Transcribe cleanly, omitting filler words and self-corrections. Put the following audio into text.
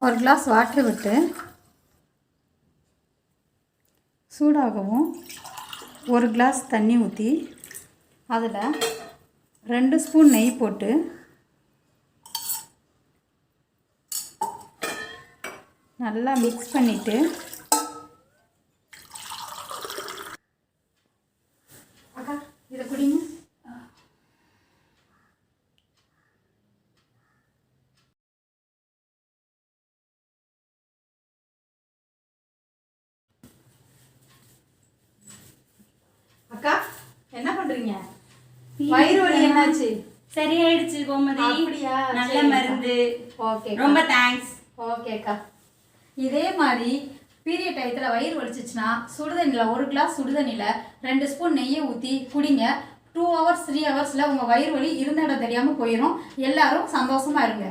ஒரு glass water விட்டு சூடாகவும் 1 கிளாஸ் தண்ணி ஊற்றி அதில் 2 ஸ்பூன் நெய் போட்டு நல்லா மிக்ஸ் பண்ணிவிட்டு அக்கா இதை குடிங்க. அக்கா என்ன பண்றீங்க? வயிறு வலி என்னாச்சு? சரியாயிடுச்சு கோமதி. அப்படியா? நல்ல மருந்து. ஓகே, ரொம்ப தேங்க்ஸ். ஓகேக்கா. இதே மாதிரி பீரியட் டயத்தில் வயிறு வலிச்சிச்சுன்னா சுடுதண்ணியில் 1 கிளாஸ் சுடுதண்ணியில் 2 ஸ்பூன் நெய்யை ஊற்றி குடிங்க. 2 hours 3 hours உங்கள் வயிறு வலி இருந்த இடம் தெரியாமல் போயிடும். எல்லாரும் சந்தோஷமாக இருங்க.